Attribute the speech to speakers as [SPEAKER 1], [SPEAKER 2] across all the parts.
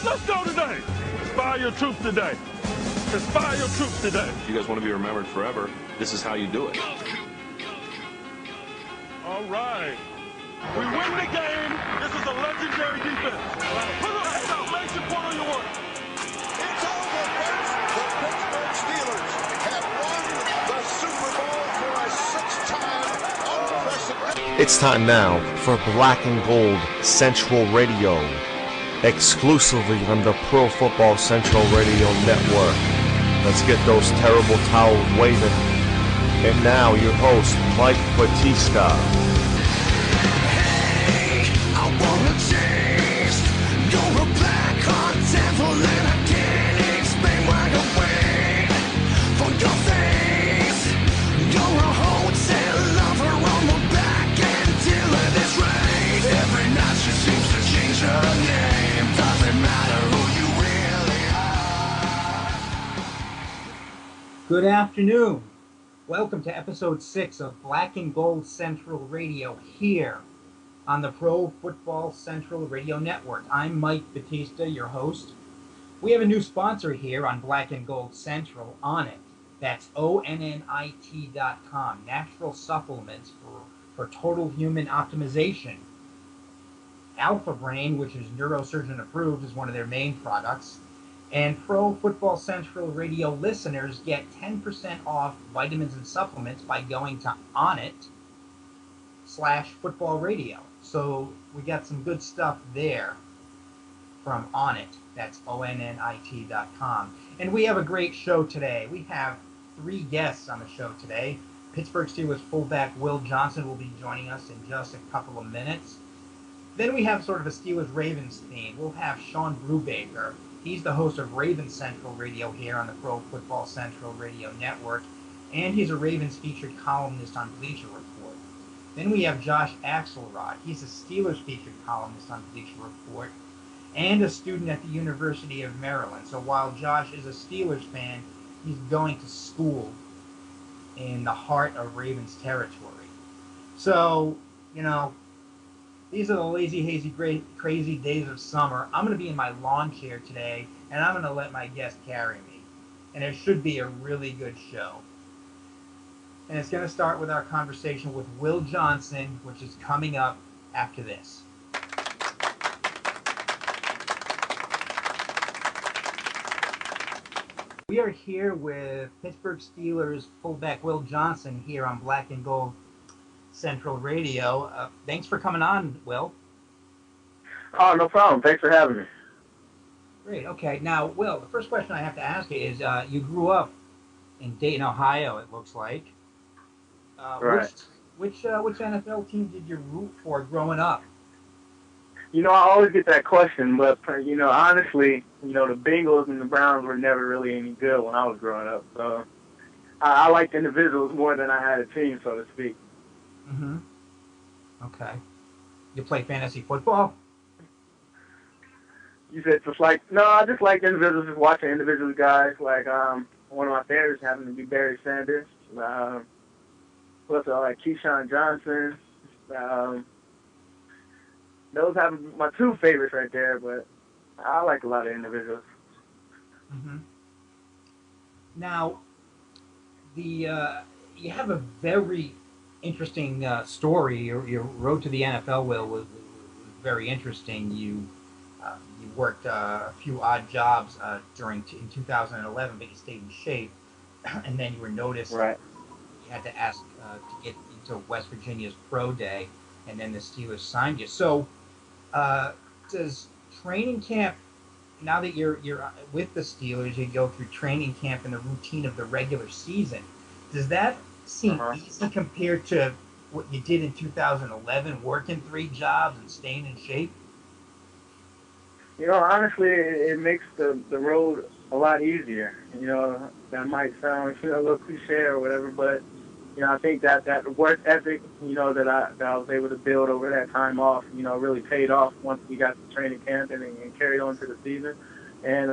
[SPEAKER 1] Let's go today. Inspire your troops today. Inspire your troops today.
[SPEAKER 2] If you guys want to be remembered forever, this is how you do it.
[SPEAKER 1] All right. We win the game. This is a legendary defense. Put up, exclamation point on your work.
[SPEAKER 3] It's over, folks. The Pittsburgh Steelers have won the Super Bowl for a sixth-time unprecedented.
[SPEAKER 4] It's time now for Black and Gold Central Radio, exclusively on the Pro Football Central Radio Network. Let's get those terrible towels waving. And now your host, Mark Batista.
[SPEAKER 5] Hey, I wanna change. You're a black heart devil and I can't explain why I wait for your face. You're a hotel lover on the back end dealer that's right. Every night she seems to change her name. Doesn't matter who you really are.
[SPEAKER 6] Good afternoon. Welcome to episode 6 of Black and Gold Central Radio here on the Pro Football Central Radio Network. I'm Mike Batista, your host. We have a new sponsor here on Black and Gold Central, Onnit. That's ONNIT.com. Natural supplements for total human optimization. Alpha Brain, which is neurosurgeon approved, is one of their main products. And Pro Football Central Radio listeners get 10% off vitamins and supplements by going to Onnit/footballradio. So we got some good stuff there from Onnit. That's ONNIT.com. And we have a great show today. We have 3 guests on the show today. Pittsburgh Steelers fullback Will Johnson will be joining us in just a couple of minutes. Then we have sort of a Steelers-Ravens theme. We'll have Shawn Brubaker. He's the host of Ravens Central Radio here on the Pro Football Central Radio Network, and he's a Ravens featured columnist on Bleacher Report. Then we have Josh Axelrod. He's a Steelers featured columnist on Bleacher Report and a student at the University of Maryland. So while Josh is a Steelers fan, he's going to school in the heart of Ravens territory. So, you know, these are the lazy, hazy, crazy days of summer. I'm going to be in my lawn chair today, and I'm going to let my guest carry me. And it should be a really good show. And it's going to start with our conversation with Will Johnson, which is coming up after this. We are here with Pittsburgh Steelers fullback Will Johnson here on Black and Gold Central Radio. Thanks for coming on, Will.
[SPEAKER 7] Oh, no problem. Thanks for having me.
[SPEAKER 6] Great. Okay. Now, Will, the first question I have to ask you is, you grew up in Dayton, Ohio, it looks like.
[SPEAKER 7] Right.
[SPEAKER 6] Which NFL team did you root for growing up?
[SPEAKER 7] You know, I always get that question, but, you know, honestly, you know, the Bengals and the Browns were never really any good when I was growing up. So I liked individuals more than I had a team, so to speak.
[SPEAKER 6] Mm-hmm. Okay. You play fantasy football?
[SPEAKER 7] You said just like, no, I just like individuals, just watching individual guys. Like, one of my favorites happened to be Barry Sanders. Plus, I like Keyshawn Johnson. Those have my 2 favorites right there, but I like a lot of individuals.
[SPEAKER 6] Mm-hmm. Now, you have a very interesting story. Your road to the NFL, Will, was very interesting. You worked a few odd jobs in 2011, but you stayed in shape, and then you were noticed.
[SPEAKER 7] Right.
[SPEAKER 6] You had to ask to get into West Virginia's Pro Day, and then the Steelers signed you. So, does training camp? Now that you're with the Steelers, you go through training camp and the routine of the regular season. Does that seem easy compared to what you did in 2011, working 3 jobs and staying in shape?
[SPEAKER 7] You know, honestly, it makes the road a lot easier. You know, that might sound, you know, a little cliche or whatever, but, you know, I think that work ethic, you know, that I was able to build over that time off, you know, really paid off once we got to training camp and carried on to the season. And,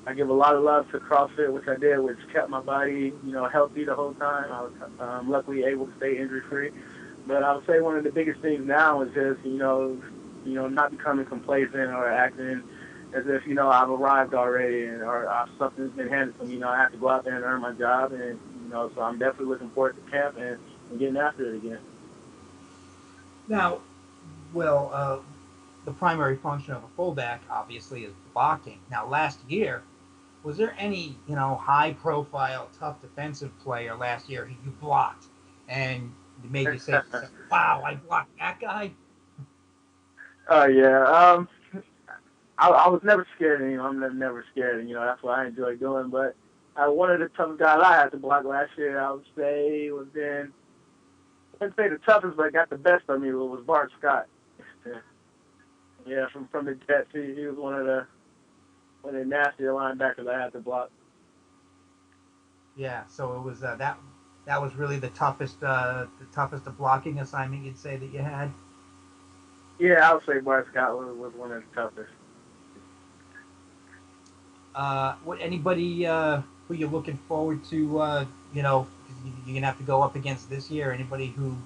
[SPEAKER 7] I give a lot of love to CrossFit, which I did, which kept my body, you know, healthy the whole time. I was luckily able to stay injury-free. But I would say one of the biggest things now is just, you know, not becoming complacent or acting, as if, you know, I've arrived already or something's been handed to me. You know, I have to go out there and earn my job, and, you know, so I'm definitely looking forward to camp and getting after it again.
[SPEAKER 6] Now, the primary function of a fullback obviously is blocking. Now, last year, was there any, high-profile, tough defensive player last year who you blocked and made you say, "Wow, I blocked that guy"?
[SPEAKER 7] Yeah. I was never scared of him. I'm never scared, and, you know, that's what I enjoy doing. But one of the toughest guys I had to block last year, I would say, I wouldn't say the toughest, but got the best of me was Bart Scott. Yeah, from the Jets. He was one of the nastier linebackers I had to block.
[SPEAKER 6] Yeah, so it was that was really the toughest blocking assignment you'd say that you had.
[SPEAKER 7] Yeah, I would say Bart Scott was one of the toughest.
[SPEAKER 6] What anybody who you're looking forward to? You're gonna have to go up against this year. Anybody who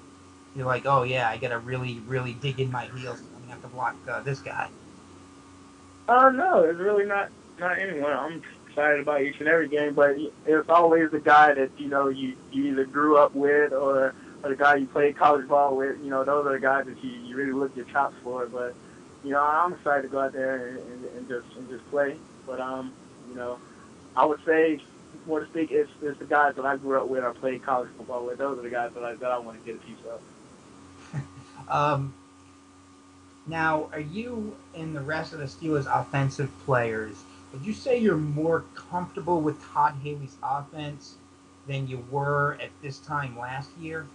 [SPEAKER 6] you're like, oh yeah, I gotta really dig in my heels. I'm gonna have to block this guy.
[SPEAKER 7] No, it's really not anyone. I'm excited about each and every game, but it's always the guy that, you know, you either grew up with or the guy you played college ball with. You know, those are the guys that you really look your chops for. But, you know, I'm excited to go out there and just play. But you know, I would say, more to speak, it's the guys that I grew up with or played college football with. Those are the guys that I want to get a piece of.
[SPEAKER 6] Now, are you and the rest of the Steelers' offensive players, would you say you're more comfortable with Todd Haley's offense than you were at this time last year?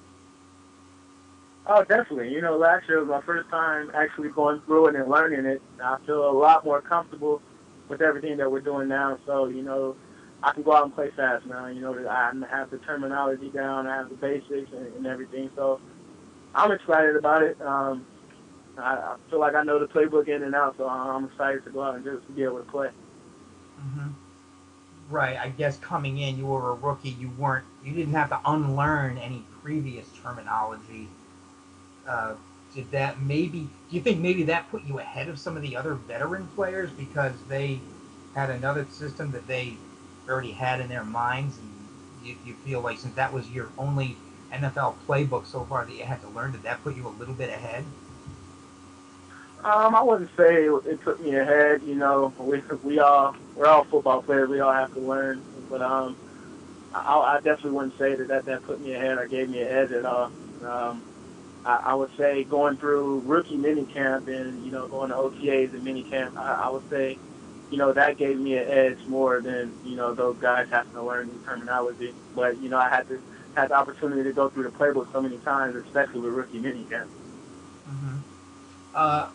[SPEAKER 7] Oh, definitely. You know, last year was my first time actually going through it and learning it. I feel a lot more comfortable with everything that we're doing now. So, you know, I can go out and play fast now. You know, I have the terminology down, I have the basics and everything. So I'm excited about it. I feel like I know the playbook in and out, so I'm excited to go out and just be able to play.
[SPEAKER 6] Mm-hmm. Right. I guess coming in, you were a rookie. You didn't have to unlearn any previous terminology. Do you think maybe that put you ahead of some of the other veteran players because they had another system that they already had in their minds, and you feel like since that was your only NFL playbook so far that you had to learn, did that put you a little bit ahead?
[SPEAKER 7] I wouldn't say it put me ahead. You know, we're all football players. We all have to learn. But I definitely wouldn't say that put me ahead or gave me an edge at all. I would say going through rookie minicamp and, you know, going to OTAs and minicamp, I would say, you know, that gave me an edge more than, you know, those guys having to learn new terminology. But, you know, I had the opportunity to go through the playbook so many times, especially with rookie minicamp.
[SPEAKER 6] Mm-hmm.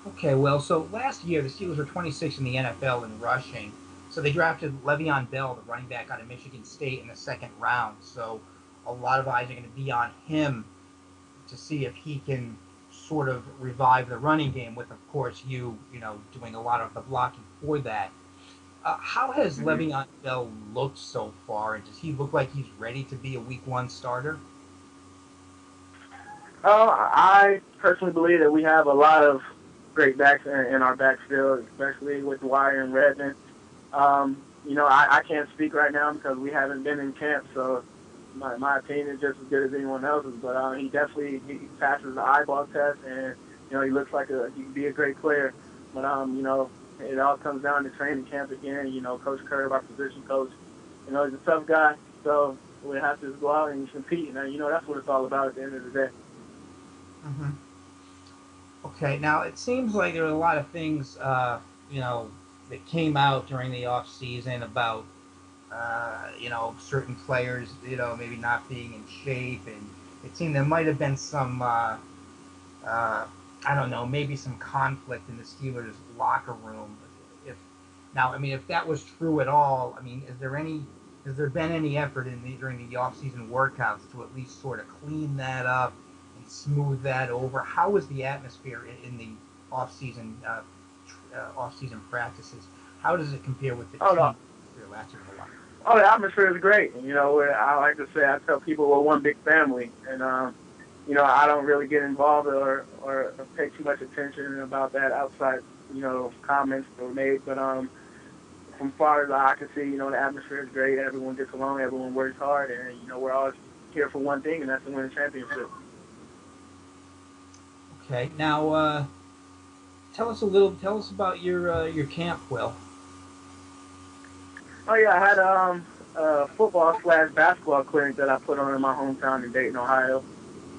[SPEAKER 6] Okay, well, so last year the Steelers were 26th in the NFL in rushing. So they drafted Le'Veon Bell, the running back out of Michigan State, in the second round. So a lot of eyes are going to be on him to see if he can sort of revive the running game with, of course, you doing a lot of the blocking for that. How has Le'Veon Bell looked so far, and does he look like he's ready to be a Week 1 starter?
[SPEAKER 7] I personally believe that we have a lot of great backs in our backfield, especially with Dwyer and Redmond. You know, I can't speak right now because we haven't been in camp, so my opinion is just as good as anyone else's. But he passes the eyeball test, and, you know, he looks like he could be a great player. But you know, it all comes down to training camp again. You know, Coach Curb, our position coach, you know, he's a tough guy, so we have to go out and compete. And, you know, that's what it's all about at the end of the day.
[SPEAKER 6] Mm-hmm. Okay, now it seems like there are a lot of things, that came out during the off season about, certain players, maybe not being in shape, and it seemed there might have been some, I don't know, maybe some conflict in the Steelers locker room. If that was true at all, I mean, has there been any effort during the off season workouts to at least sort of clean that up and smooth that over? How was the atmosphere in the off-season practices? How does it compare with the team last year?
[SPEAKER 7] Oh, the atmosphere is great. You know, I like to say, I tell people we're one big family, and you know, I don't really get involved or pay too much attention about that outside comments that were made. But from far as I can see, the atmosphere is great. Everyone gets along. Everyone works hard, and we're all here for one thing, and that's to win a championship.
[SPEAKER 6] Okay. Now, tell us about your camp, Will.
[SPEAKER 7] Oh yeah, I had a football/basketball clinic that I put on in my hometown in Dayton, Ohio.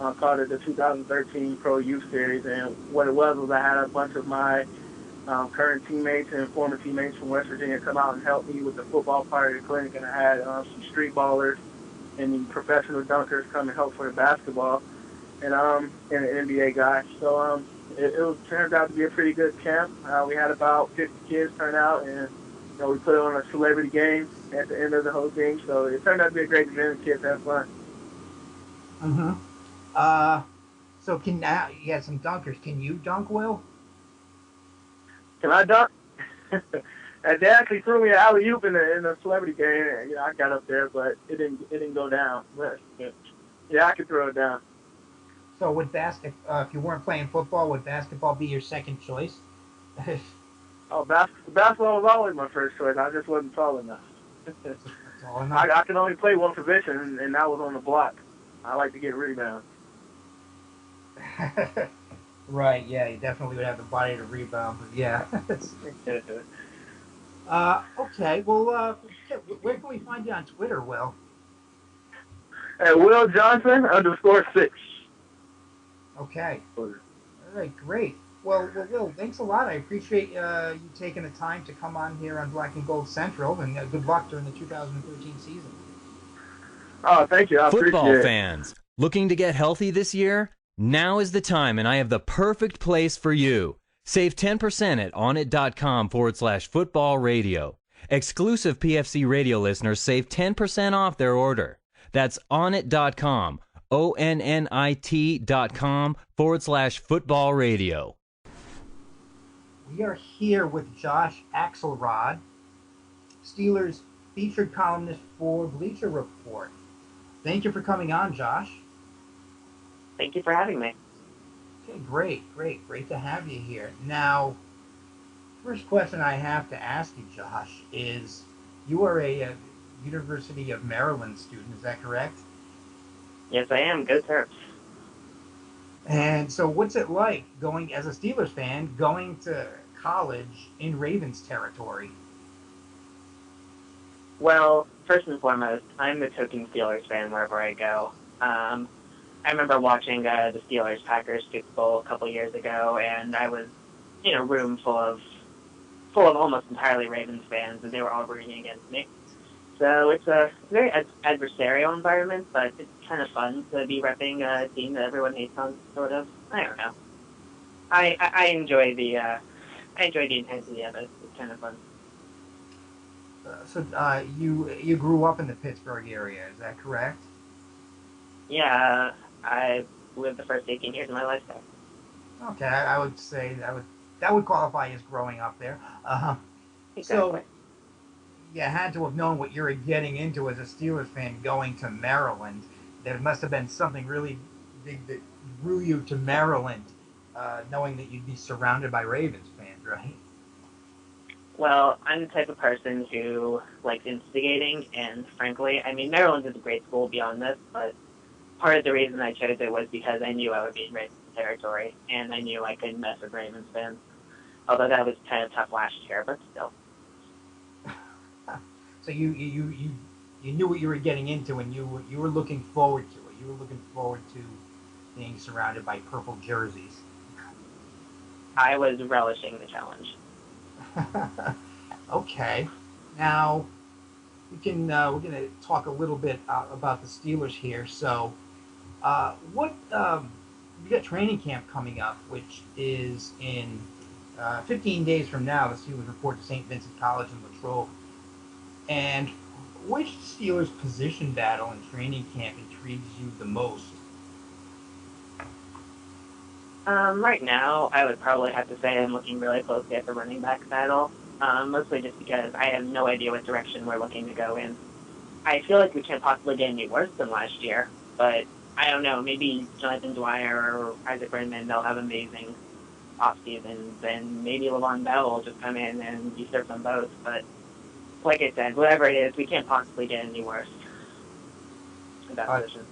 [SPEAKER 7] I called it the 2013 Pro Youth Series, and what it was I had a bunch of my current teammates and former teammates from West Virginia come out and help me with the football part of the clinic, and I had some street ballers and the professional dunkers come and help for the basketball, and an NBA guy. So it turned out to be a pretty good camp. We had about 50 kids turn out, and we put on a celebrity game at the end of the whole thing. So it turned out to be a great event. The kids had fun.
[SPEAKER 6] So you had some dunkers. Can you dunk, Will?
[SPEAKER 7] Can I dunk? They actually threw me an alley-oop in the celebrity game. I got up there, but it didn't go down. But yeah, I could throw it down.
[SPEAKER 6] So would if you weren't playing football, would basketball be your second choice?
[SPEAKER 7] Oh, basketball was always my first choice. I just wasn't tall enough.
[SPEAKER 6] Tall enough?
[SPEAKER 7] I can only play one position, and that was on the block. I like to get rebounds.
[SPEAKER 6] Right, yeah, you definitely would have the body to rebound, but yeah. Okay, well, where can we find you on Twitter, Will?
[SPEAKER 7] At Will Johnson _6.
[SPEAKER 6] Okay. All right, great. Well, Will, thanks a lot. I appreciate you taking the time to come on here on Black and Gold Central, and good luck during the 2013 season.
[SPEAKER 7] Oh, thank you. I appreciate it.
[SPEAKER 8] Football fans, looking to get healthy this year? Now is the time, and I have the perfect place for you. Save 10% at onit.com/football radio. Exclusive PFC radio listeners save 10% off their order. That's onit.com, ONNIT.com/football radio.
[SPEAKER 6] We are here with Josh Axelrod, Steelers featured columnist for Bleacher Report. Thank you for coming on, Josh.
[SPEAKER 9] Thank you for having me.
[SPEAKER 6] Okay, great to have you here. Now, first question I have to ask you, Josh, is you are a University of Maryland student, is that correct?
[SPEAKER 9] Yes, I am. Go Terps.
[SPEAKER 6] And so what's it like going, as a Steelers fan, going to college in Ravens territory?
[SPEAKER 9] Well, first and foremost, I'm the token Steelers fan wherever I go. I remember watching the Steelers-Packers Super Bowl a couple years ago, and I was in a room full of almost entirely Ravens fans, and they were all rooting against me. So it's a very adversarial environment, but it's kind of fun to be repping a team that everyone hates on, sort of. I don't know. I enjoy the intensity of it. It's kind of fun.
[SPEAKER 6] So you grew up in the Pittsburgh area, is that correct?
[SPEAKER 9] Yeah, I lived the first 18 years of my life there.
[SPEAKER 6] Okay, I would say that would qualify as growing up there.
[SPEAKER 9] Exactly.
[SPEAKER 6] So you had to have known what you were getting into as a Steelers fan going to Maryland. There must have been something really big that drew you to Maryland, knowing that you'd be surrounded by Ravens fans, right?
[SPEAKER 9] Well, I'm the type of person who likes instigating, and frankly, I mean, Maryland is a great school beyond this, but part of the reason I chose it was because I knew I would be in Ravens territory, and I knew I couldn't mess with Ravens fans. Although that was kind of tough last year, but still.
[SPEAKER 6] So you knew what you were getting into, and you were looking forward to it. You were looking forward to being surrounded by purple jerseys.
[SPEAKER 9] I was relishing the challenge.
[SPEAKER 6] Okay, now we're going to talk a little bit about the Steelers here. So, we got training camp coming up, which is in 15 days from now. The Steelers report to St. Vincent College in Latrobe. And which Steelers position battle in training camp intrigues you the most?
[SPEAKER 9] Right now, I would probably have to say I'm looking really closely at the running back battle, mostly just because I have no idea what direction we're looking to go in. I feel like we can't possibly get any worse than last year, but I don't know, maybe Jonathan Dwyer or Isaac Brennan, they'll have amazing off seasons, then maybe Le'Veon Bell will just come in and usurp them both. But like I said, whatever it is, we can't possibly get any worse at that position.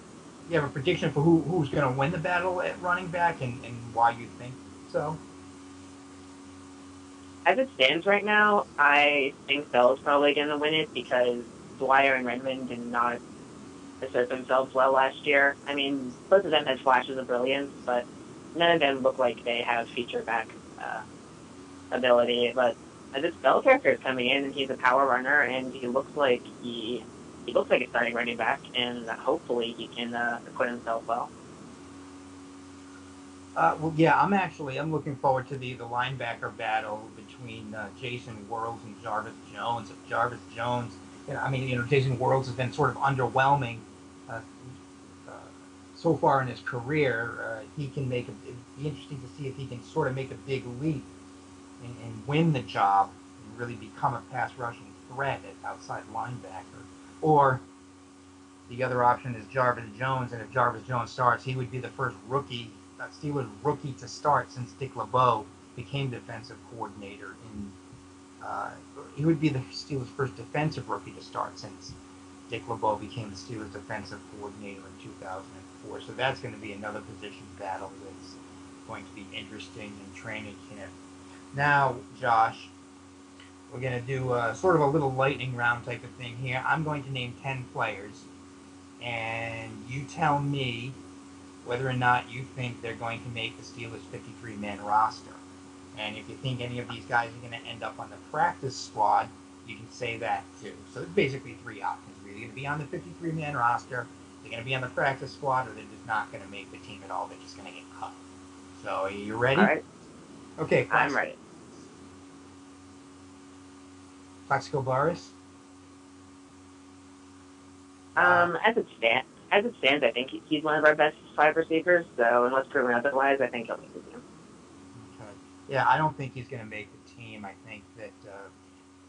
[SPEAKER 6] You have a prediction for who's going to win the battle at running back and why you think so?
[SPEAKER 9] As it stands right now, I think Bell's probably going to win it because Dwyer and Redmond did not assert themselves well last year. I mean, both of them had flashes of brilliance, but none of them look like they have feature back ability. But this Bell character is coming in, and he's a power runner, and he looks like a starting running back, and hopefully he can acquit himself well.
[SPEAKER 6] Well, yeah, I'm looking forward to the linebacker battle between Jason Worlds and Jarvis Jones. If Jarvis Jones, Jason Worlds has been sort of underwhelming so far in his career. He can it'd be interesting to see if he can sort of make a big leap and win the job and really become a pass rushing threat at outside linebacker. Or the other option is Jarvis Jones, and if Jarvis Jones starts, he would be the first Steelers rookie to start since Dick LeBeau became defensive coordinator. He would be the Steelers' first defensive rookie to start since Dick LeBeau became the Steelers' defensive coordinator in 2004. So that's going to be another position battle that's going to be interesting in training camp. Now, Josh, we're going to do sort of a little lightning round type of thing here. I'm going to name 10 players, and you tell me whether or not you think they're going to make the Steelers' 53-man roster. And if you think any of these guys are going to end up on the practice squad, you can say that too. So there's basically three options. They're either going to be on the 53-man roster, they're going to be on the practice squad, or they're just not going to make the team at all. They're just going to get cut. So are you ready?
[SPEAKER 9] All right.
[SPEAKER 6] Okay,
[SPEAKER 9] I'm ready.
[SPEAKER 6] Plaxico Burress?
[SPEAKER 9] As it stands, I think he's one of our best 5 receivers. So unless proven otherwise, I think he'll make the team.
[SPEAKER 6] Okay. Yeah, I don't think he's going to make the team. I think that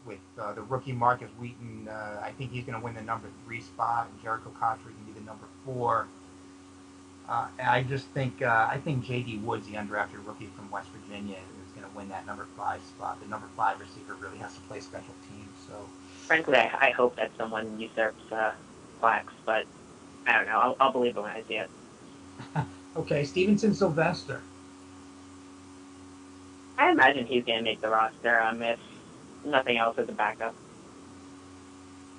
[SPEAKER 6] with the rookie Marcus Wheaton, I think he's going to win the number 3 spot, and Jericho Cotchery can be the number 4. I just think J.D. Woods, the undrafted rookie from West Virginia, is going to win that number 5 spot. The number 5 receiver really has to play special teams. So,
[SPEAKER 9] frankly, I hope that someone usurps Flax, but I don't know. I'll believe it when I see it.
[SPEAKER 6] Okay, Stevenson Sylvester.
[SPEAKER 9] I imagine he's going to make the roster if nothing else as a backup.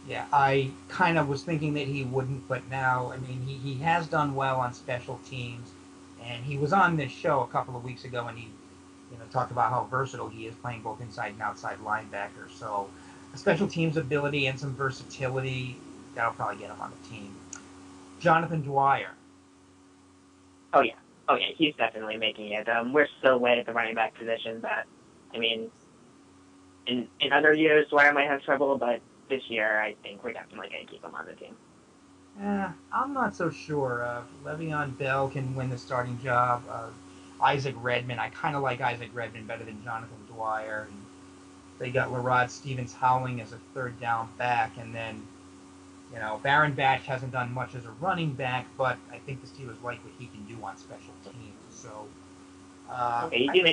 [SPEAKER 6] Yeah, I kind of was thinking that he wouldn't, but now, I mean, he has done well on special teams, and he was on this show a couple of weeks ago, and he talked about how versatile he is playing both inside and outside linebacker. So a special teams ability and some versatility, that'll probably get him on the team. Jonathan Dwyer.
[SPEAKER 9] Oh yeah, he's definitely making it. We're so late at the running back position that, I mean, in other years Dwyer might have trouble, but this year I think we're definitely going to keep him on the team.
[SPEAKER 6] I'm not so sure. Le'Veon Bell can win the starting job. Isaac Redmond, I kind of like Isaac Redmond better than Jonathan Dwyer. And they got LaRod Stevens-Howling as a third down back, and then Baron Batch hasn't done much as a running back, but I think the Steelers like what he can do on special teams. So,
[SPEAKER 9] okay, you do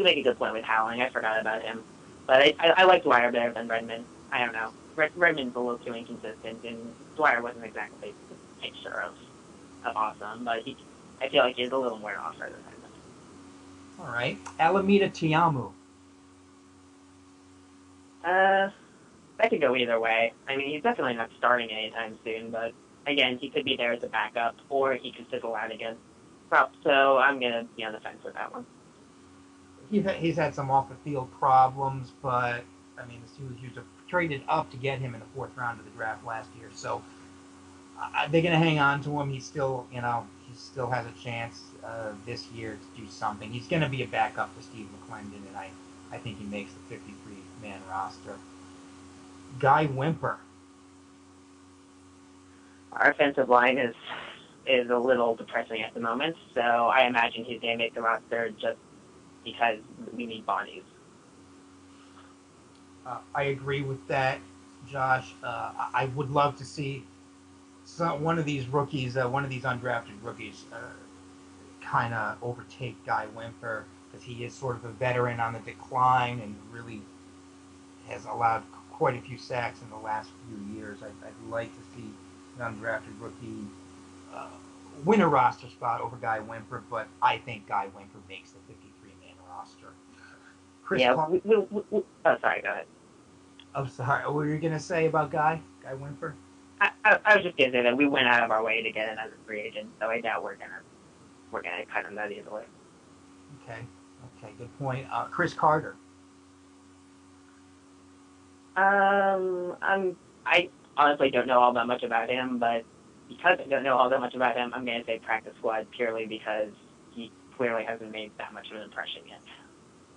[SPEAKER 9] make a good point with Howling. I forgot about him, but I like Dwyer better than Redmond. I don't know. Redmond's a little too inconsistent, and Dwyer wasn't exactly a picture of awesome, but I feel like he's a little more off for the time.
[SPEAKER 6] All right, Alameda Tiamu.
[SPEAKER 9] That could go either way. I mean, he's definitely not starting anytime soon, but again, he could be there as a backup, or he could fizzle out again. So I'm going to be on the fence with that one.
[SPEAKER 6] He's had some off-the-field problems, but, I mean, the Steelers traded up to get him in the 4th round of the draft last year, so they're going to hang on to him. He still has a chance this year to do something. He's going to be a backup to Steve McClendon, and I think he makes the 53-man roster. Guy Wimper.
[SPEAKER 9] Our offensive line is a little depressing at the moment, so I imagine he's going to make the roster just because we need bodies.
[SPEAKER 6] I agree with that, Josh. I would love to see one of these rookies, one of these undrafted rookies, kind of overtake Guy Wimper. because he is sort of a veteran on the decline and really has allowed quite a few sacks in the last few years. I'd like to see an undrafted rookie win a roster spot over Guy Wimper, but I think Guy Wimper makes the 53-man roster. Chris
[SPEAKER 9] oh, sorry, go ahead.
[SPEAKER 6] I'm sorry, what were you going to say about Guy Wimper?
[SPEAKER 9] I was just going to say that we went out of our way to get him as a free agent, so I doubt we're gonna cut him that easily.
[SPEAKER 6] Okay, good point. Chris Carter.
[SPEAKER 9] I honestly don't know all that much about him, but because I don't know all that much about him, I'm going to say practice squad purely because he clearly hasn't made that much of an impression yet.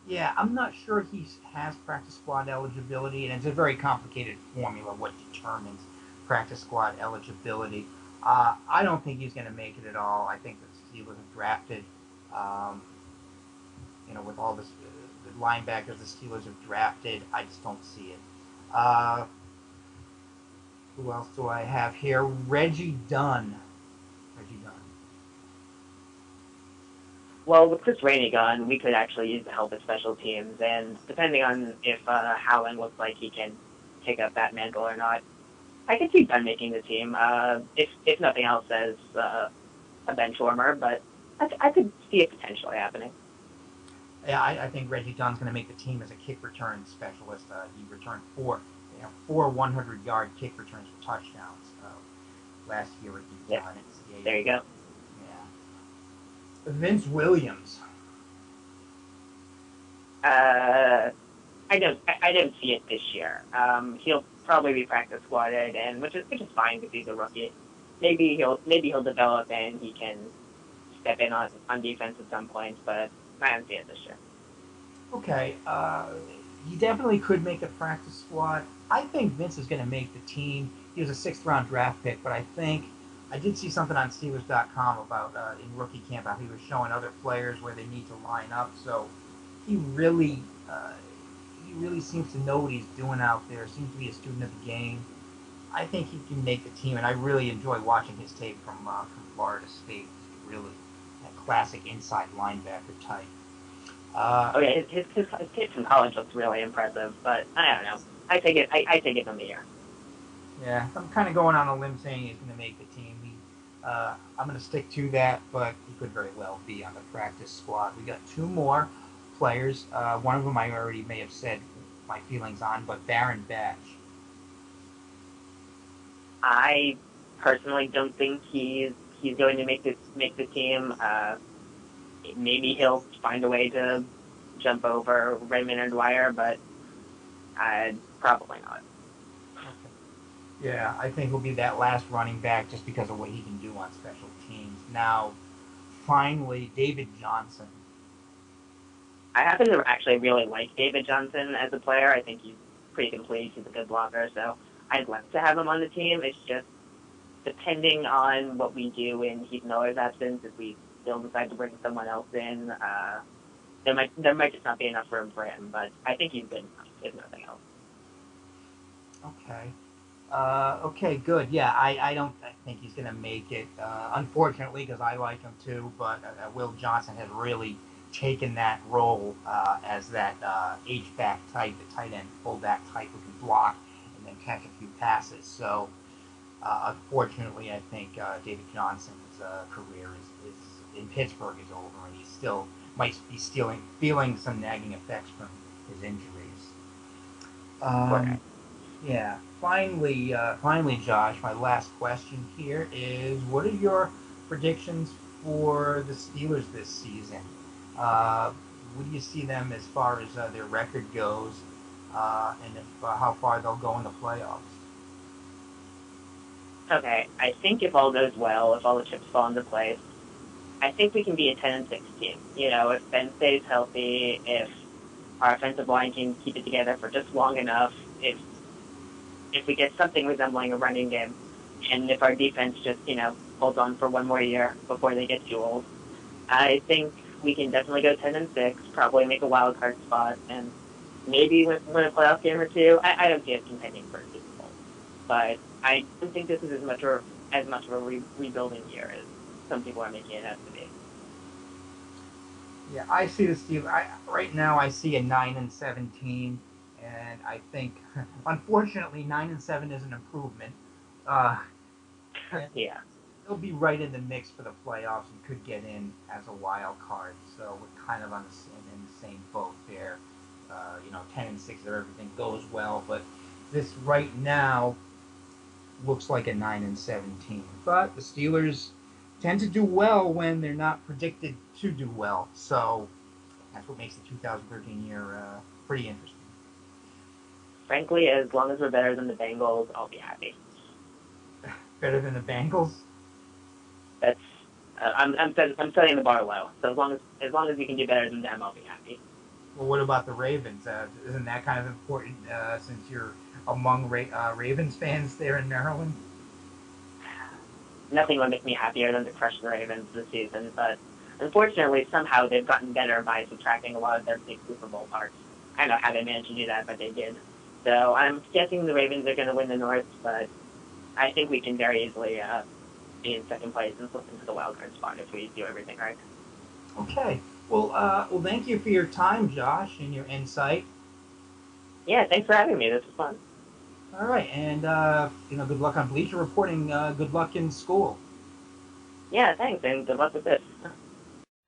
[SPEAKER 6] Yeah, I'm not sure he has practice squad eligibility, and it's a very complicated formula what determines practice squad eligibility. I don't think he's going to make it at all. I think the Steelers have drafted, with all this, the linebackers the Steelers have drafted, I just don't see it. Who else do I have here? Reggie Dunn.
[SPEAKER 9] Well, with Chris Rainey gone, we could actually use the help of special teams, and depending on if Howland looks like he can take up that mantle or not, I could see Dunn making the team, if nothing else as a bench warmer, but I could see it potentially happening.
[SPEAKER 6] Yeah, I think Reggie Dunn's going to make the team as a kick return specialist. He returned four 100-yard kick returns for touchdowns last year at the NCAA.
[SPEAKER 9] There you go.
[SPEAKER 6] Yeah. Vince Williams.
[SPEAKER 9] I don't see it this year. He'll probably be practice squatted, and which is fine because he's a rookie. Maybe he'll develop and he can step in on defense at some point, but I don't see it this year.
[SPEAKER 6] Okay, he definitely could make the practice squad. I think Vince is going to make the team. He was a 6th-round draft pick, but I did see something on Steelers.com about in rookie camp how he was showing other players where they need to line up. So he really seems to know what he's doing out there. Seems to be a student of the game. I think he can make the team, and I really enjoy watching his tape from Florida State. Really, that classic inside linebacker type.
[SPEAKER 9] His tape from college looks really impressive, but I don't know. I take it from the year.
[SPEAKER 6] Yeah, I'm kind of going on a limb saying he's going to make the team. I'm going to stick to that, but he could very well be on the practice squad. We got 2 more players. One of them I already may have said my feelings on, but Baron Batch.
[SPEAKER 9] I personally don't think he's going to make the team. Maybe he'll find a way to jump over Raymond and Dwyer, but probably not.
[SPEAKER 6] Okay. Yeah, I think he'll be that last running back just because of what he can do on special teams. Now, finally, David Johnson.
[SPEAKER 9] I happen to actually really like David Johnson as a player. I think he's pretty complete. He's a good blocker, so I'd like to have him on the team. It's just depending on what we do in Heath Miller's absence, if we still decide to bring someone else in, there might just not be enough room for him. But I think he's good enough, if nothing else.
[SPEAKER 6] Okay, good. Yeah, I don't think he's going to make it, unfortunately, because I like him too, but Will Johnson has really taken that role as that H-back type, the tight end fullback type who can block and then catch a few passes. So, unfortunately, I think David Johnson's career is in Pittsburgh is over, and he still might be feeling some nagging effects from his injuries. Yeah. Finally, Josh, my last question here is: what are your predictions for the Steelers this season? What do you see them as far as their record goes, and how far they'll go in the playoffs?
[SPEAKER 9] Okay, I think if all goes well, if all the chips fall into place, I think we can be a 10-6 team. You know, if Ben stays healthy, if our offensive line can keep it together for just long enough, if we get something resembling a running game, and if our defense just, holds on for one more year before they get too old, I think we can definitely go 10-6, probably make a wild card spot, and maybe win a playoff game or two. I don't see us contending for a Super Bowl, but I don't think this is as much of a rebuilding year as some people are making it out to be.
[SPEAKER 6] Yeah, I see the Steelers. Right now, I see a 9-17, and I think, unfortunately, 9-7 is an improvement. Uh,
[SPEAKER 9] Yeah.
[SPEAKER 6] they'll be right in the mix for the playoffs and could get in as a wild card. So we're kind of in the same boat there. 10-6 if everything goes well, but this right now looks like a 9-17. But the Steelers tend to do well when they're not predicted to do well. So that's what makes the 2013 year pretty interesting.
[SPEAKER 9] Frankly, as long as we're better than the Bengals, I'll be happy.
[SPEAKER 6] Better than the Bengals?
[SPEAKER 9] That's I'm setting the bar low. So as long as we can do better than them, I'll be happy.
[SPEAKER 6] Well, what about the Ravens? Isn't that kind of important since you're among Ravens fans there in Maryland?
[SPEAKER 9] Nothing would make me happier than to crush the Ravens this season, but unfortunately, somehow they've gotten better by subtracting a lot of their big Super Bowl parts. I don't know how they managed to do that, but they did. So I'm guessing the Ravens are going to win the North, but I think we can very easily be in second place and slip into the wild card spot if we do everything right.
[SPEAKER 6] Okay. Well, thank you for your time, Josh, and your insight.
[SPEAKER 9] Yeah, thanks for having me. This was fun.
[SPEAKER 6] All right, and good luck on Bleacher reporting. Good luck in school.
[SPEAKER 9] Yeah, thanks, and good luck with this.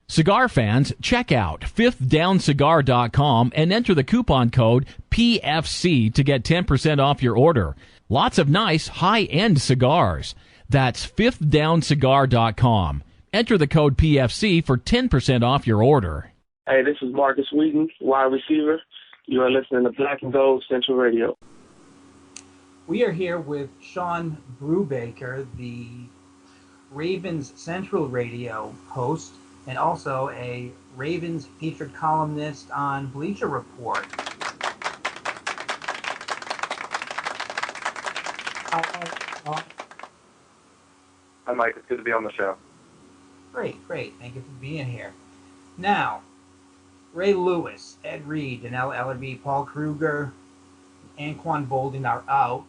[SPEAKER 10] Cigar fans, check out fifthdowncigar.com and enter the coupon code PFC to get 10% off your order. Lots of nice high-end cigars. That's fifthdowncigar.com. Enter the code PFC for 10% off your order.
[SPEAKER 11] Hey, this is Marcus Wheaton, wide receiver. You are listening to Black and Gold Central Radio.
[SPEAKER 6] We are here with Shawn Brubaker, the Ravens Central Radio host, and also a Ravens featured columnist on Bleacher Report.
[SPEAKER 12] Hi, Mike. It's good to be on the show.
[SPEAKER 6] Great. Thank you for being here. Now, Ray Lewis, Ed Reed, Danelle Ellerby, Paul Kruger, Anquan Boldin are out.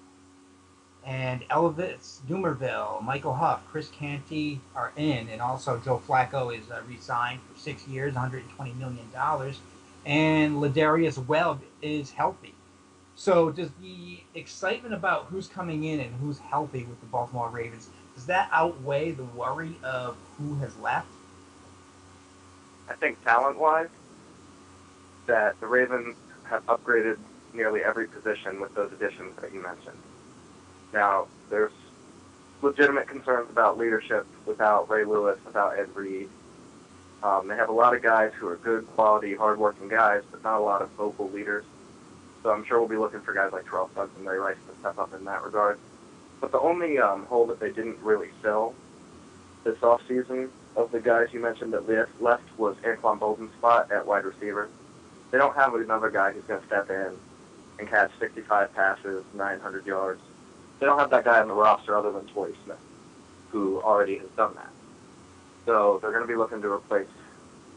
[SPEAKER 6] And Elvis Dumerville, Michael Huff, Chris Canty are in. And also Joe Flacco is re-signed for 6 years, $120 million. And Ladarius Webb is healthy. So does the excitement about who's coming in and who's healthy with the Baltimore Ravens, does that outweigh the worry of who has left?
[SPEAKER 12] I think talent-wise, that the Ravens have upgraded nearly every position with those additions that you mentioned. Now, there's legitimate concerns about leadership without Ray Lewis, without Ed Reed. They have a lot of guys who are good, quality, hard-working guys, but not a lot of vocal leaders. So I'm sure we'll be looking for guys like Terrell Suggs and Ray Rice to step up in that regard. But the only hole that they didn't really fill this offseason of the guys you mentioned that left was Anquan Boldin's spot at wide receiver. They don't have another guy who's going to step in and catch 65 passes, 900 yards. They don't have that guy on the roster other than Torrey Smith, who already has done that. So they're going to be looking to replace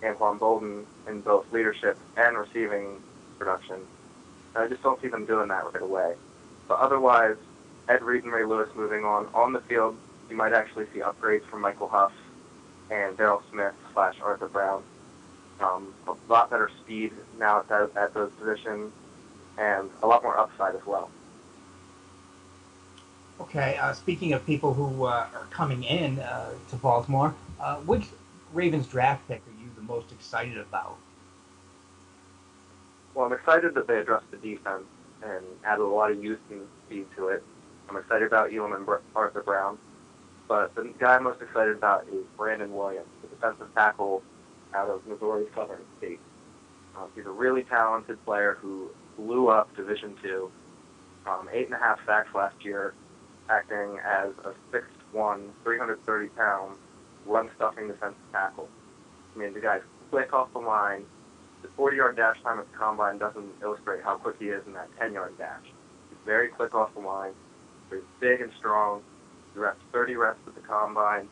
[SPEAKER 12] Anquan Boldin in both leadership and receiving production. And I just don't see them doing that right away. But otherwise, Ed Reed and Ray Lewis moving on the field, you might actually see upgrades from Michael Huff and Darryl Smith / Arthur Brown. A lot better speed now at those positions, and a lot more upside as well.
[SPEAKER 6] Okay, speaking of people who are coming in to Baltimore, which Ravens draft pick are you the most excited about?
[SPEAKER 12] Well, I'm excited that they addressed the defense and added a lot of youth and speed to it. I'm excited about Elam and Arthur Brown. But the guy I'm most excited about is Brandon Williams, the defensive tackle out of Missouri Southern State. He's a really talented player who blew up Division II, 8.5 sacks last year, acting as a 6'1", 330-pound, run-stuffing defensive tackle. I mean, the guy's quick off the line. The 40-yard dash time at the combine doesn't illustrate how quick he is in that 10-yard dash. He's very quick off the line. He's big and strong. He reps 30 reps at the combine.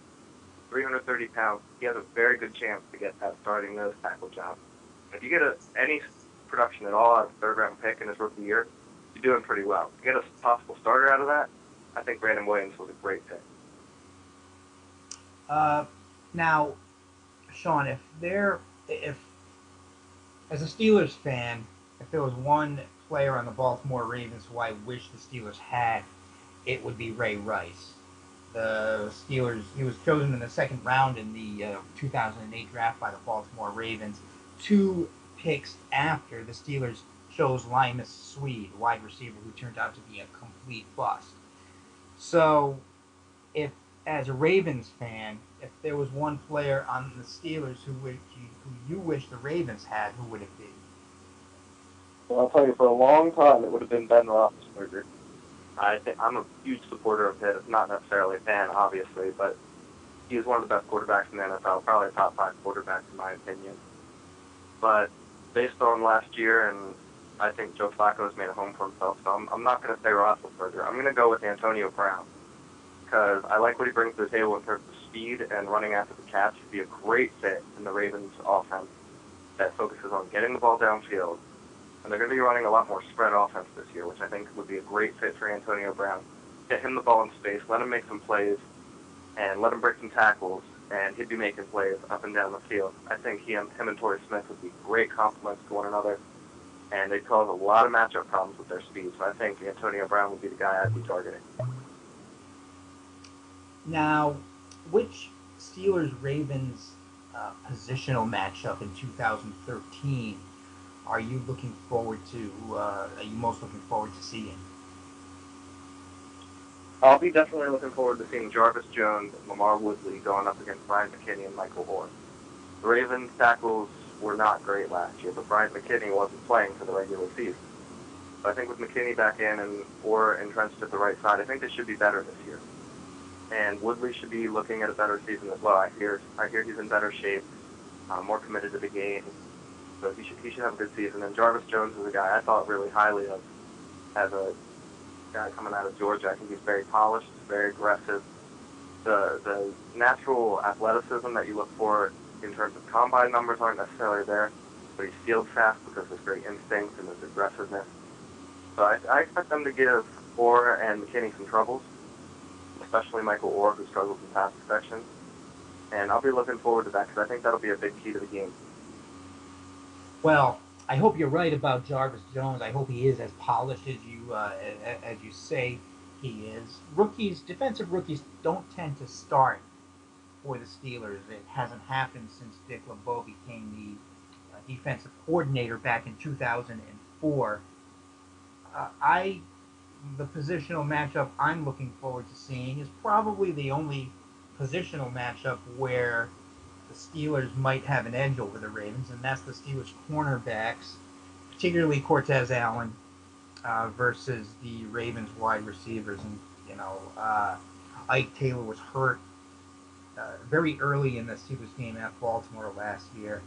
[SPEAKER 12] 330 pounds. He has a very good chance to get that starting nose tackle job. If you get any production at all out of a third-round pick in his rookie year, you're doing pretty well. If you get a possible starter out of that, I think Brandon Williams was a great pick.
[SPEAKER 6] Now, Shawn, if As a Steelers fan, if there was one player on the Baltimore Ravens who I wish the Steelers had, it would be Ray Rice. The Steelers, he was chosen in the second round in the 2008 draft by the Baltimore Ravens. 2 picks after the Steelers chose Limas Swede, wide receiver who turned out to be a complete bust. So, if as a Ravens fan, if there was one player on the Steelers who you wish the Ravens had, who would it be?
[SPEAKER 12] Well, I'll tell you, for a long time, it would have been Ben Roethlisberger. I'm a huge supporter of his, not necessarily a fan, obviously, but he was one of the best quarterbacks in the NFL, probably a top 5 quarterback in my opinion. But based on last year, and I think Joe Flacco has made a home for himself, so I'm not going to say Roethlisberger. I'm going to go with Antonio Brown, because I like what he brings to the table in terms of speed and running after the catch. He'd be a great fit in the Ravens offense that focuses on getting the ball downfield. And they're going to be running a lot more spread offense this year, which I think would be a great fit for Antonio Brown. Get him the ball in space, let him make some plays, and let him break some tackles, and he'd be making plays up and down the field. I think him and Torrey Smith would be great complements to one another, and they'd cause a lot of matchup problems with their speed. So I think Antonio Brown would be the guy I'd be targeting.
[SPEAKER 6] Now, which Steelers-Ravens positional matchup in 2013 are you looking forward to? Are you most looking forward to seeing?
[SPEAKER 12] I'll be definitely looking forward to seeing Jarvis Jones and Lamar Woodley going up against Brian McKinney and Michael Orr. The Ravens tackles were not great last year, but Brian McKinney wasn't playing for the regular season. So I think with McKinney back in and Orr entrenched at the right side, I think they should be better this year. And Woodley should be looking at a better season as well. I hear he's in better shape, more committed to the game. So he should have a good season. And Jarvis Jones is a guy I thought really highly of as a guy coming out of Georgia. I think he's very polished, very aggressive. The natural athleticism that you look for in terms of combine numbers aren't necessarily there, but he's field fast because of his great instinct and his aggressiveness. So I expect them to give Orr and McKinney some troubles, especially Michael Orr, who struggles in pass protection. And I'll be looking forward to that because I think that'll be a big key to the game.
[SPEAKER 6] Well, I hope you're right about Jarvis Jones. I hope he is as polished as you say he is. Defensive rookies don't tend to start for the Steelers. It hasn't happened since Dick LeBeau became the defensive coordinator back in 2004. The positional matchup I'm looking forward to seeing is probably the only positional matchup where the Steelers might have an edge over the Ravens, and that's the Steelers cornerbacks, particularly Cortez Allen versus the Ravens wide receivers. And Ike Taylor was hurt very early in the Steelers game at Baltimore last year,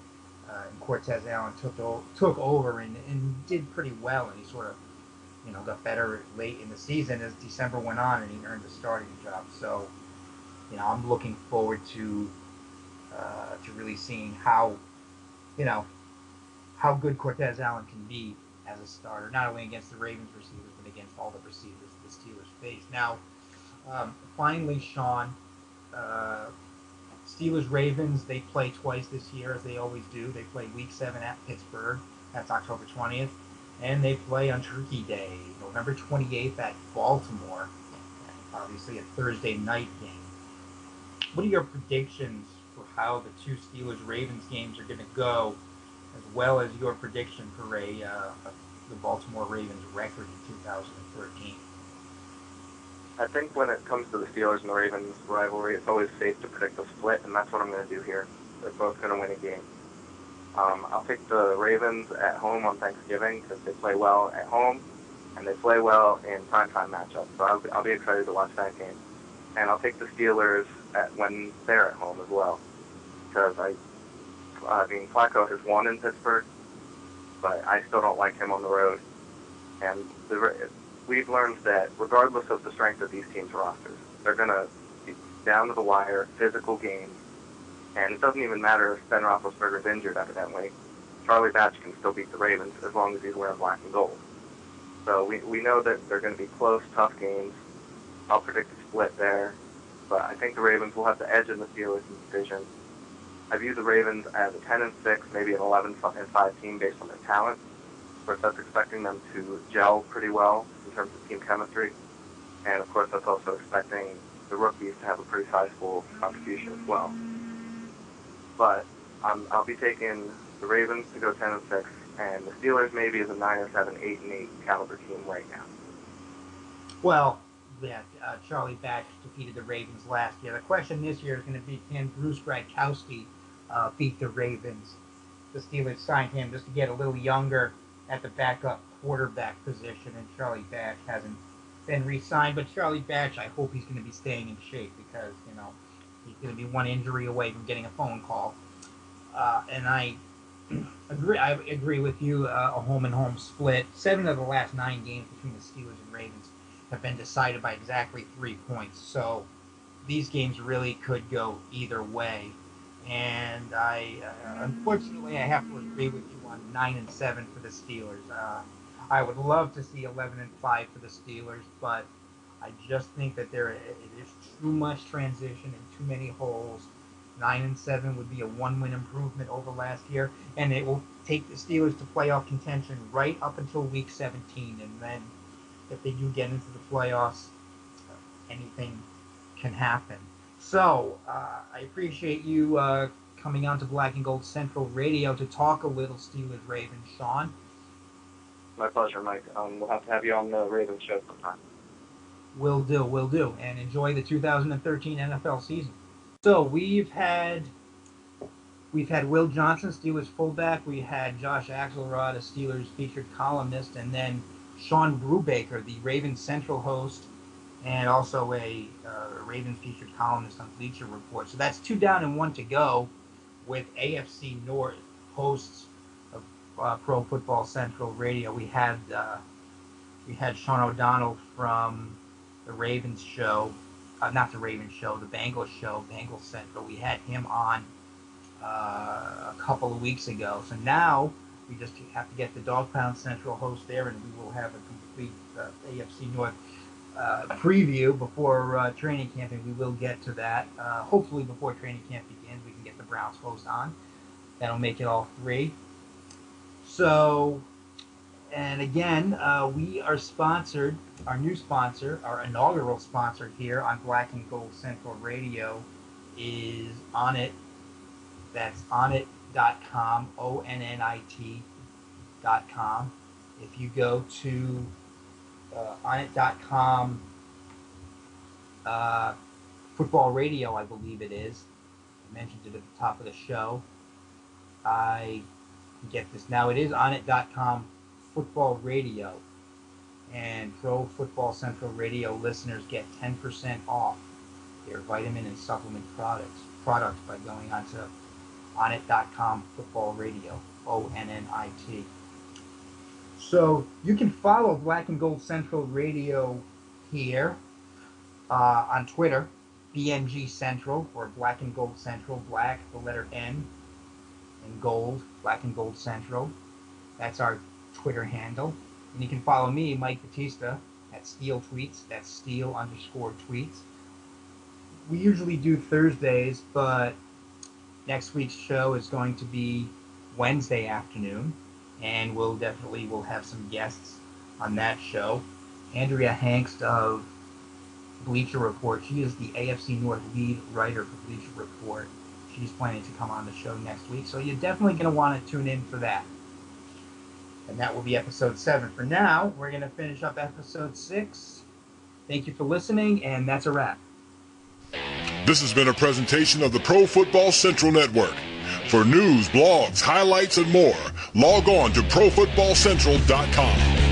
[SPEAKER 6] and Cortez Allen took over and did pretty well, and he sort of got better late in the season as December went on, and he earned the starting job. So I'm looking forward to really seeing how good Cortez Allen can be as a starter, not only against the Ravens receivers, but against all the receivers the Steelers face. Now, finally, Shawn, Steelers-Ravens, they play twice this year, as they always do. They play Week 7 at Pittsburgh. That's October 20th. And they play on Turkey Day, November 28th at Baltimore. Obviously a Thursday night game. What are your predictions for how the two Steelers-Ravens games are going to go, as well as your prediction for the Baltimore Ravens record in 2013?
[SPEAKER 12] I think when it comes to the Steelers and the Ravens rivalry, it's always safe to predict a split, and that's what I'm going to do here. They're both going to win a game. I'll pick the Ravens at home on Thanksgiving because they play well at home, and they play well in primetime matchups. So I'll be excited to watch that game. And I'll take the Steelers when they're at home as well, because Flacco has won in Pittsburgh, but I still don't like him on the road. And we've learned that regardless of the strength of these teams' rosters, they're going to be down to the wire, physical games. And it doesn't even matter if Ben Roethlisberger's injured, evidently. Charlie Batch can still beat the Ravens as long as he's wearing black and gold. So we know that they're going to be close, tough games. I'll predict a split there. But I think the Ravens will have the edge in the Steelers in the division. I view the Ravens as a 10-6, maybe an 11-5 team based on their talent. Of course, that's expecting them to gel pretty well in terms of team chemistry. And, of course, that's also expecting the rookies to have a pretty sizable contribution as well. But I'll be taking the Ravens to go 10-6, and the Steelers maybe is a 9-7, 8-8 caliber team right now.
[SPEAKER 6] Well, yeah, Charlie Batch defeated the Ravens last year. The question this year is going to be, can Bruce Gradkowski beat the Ravens? The Steelers signed him just to get a little younger at the backup quarterback position, and Charlie Batch hasn't been re-signed. But Charlie Batch, I hope he's going to be staying in shape because, you know, he's going to be one injury away from getting a phone call. And I agree with you, a home-and-home split. 7 of the last 9 games between the Steelers and Ravens have been decided by exactly 3 points. So these games really could go either way. And unfortunately, I have to agree with you on 9-7 for the Steelers. I would love to see 11-5 for the Steelers, but I just think that there's too much transition and too many holes. 9-7 would be a 1-win improvement over last year, and it will take the Steelers to playoff contention right up until Week 17, and then if they do get into the playoffs, anything can happen. So, I appreciate you coming on to Black and Gold Central Radio to talk a little Steelers-Ravens. Shawn?
[SPEAKER 12] My pleasure, Mike. We'll have to have you on the Ravens show sometime.
[SPEAKER 6] Will do. And enjoy the 2013 NFL season. So, we've had Will Johnson, Steelers fullback. We had Josh Axelrod, a Steelers featured columnist. And then Shawn Brubaker, the Ravens Central host, and also a Ravens featured columnist on Bleacher Report. So that's 2 down and 1 to go with AFC North hosts of Pro Football Central Radio. We had Sean O'Donnell from the Ravens show, not the Ravens show, the Bengals show, Bengals Central. We had him on a couple of weeks ago. So now we just have to get the Dog Pound Central host there, and we will have a complete AFC North preview before training camp, and we will get to that. Hopefully before training camp begins, we can get the Browns host on. That'll make it all 3. So, and again, we are sponsored, our new sponsor, our inaugural sponsor here on Black and Gold Central Radio is Onnit. That's Onnit.com, ONNIT.com. If you go to Onnit.com, Football Radio, I believe it is. I mentioned it at the top of the show. I get this now. It is Onnit.com, Football Radio. And Pro Football Central Radio listeners get 10% off their vitamin and supplement products by going on to Onnit.com, Football Radio, ONNIT. So you can follow Black and Gold Central Radio here on Twitter, BNG Central, or Black and Gold Central, Black, the letter N, and Gold, Black and Gold Central. That's our Twitter handle. And you can follow me, Mike Batista, at Steel Tweets. That's Steel_tweets. We usually do Thursdays, but next week's show is going to be Wednesday afternoon. And we'll have some guests on that show. Andrea Hangst of Bleacher Report. She is the AFC North lead writer for Bleacher Report. She's planning to come on the show next week, so you're definitely going to want to tune in for that. And that will be episode 7. For now, we're going to finish up episode 6. Thank you for listening, and that's a wrap.
[SPEAKER 13] This has been a presentation of the Pro Football Central Network. For news, blogs, highlights, and more, log on to ProFootballCentral.com.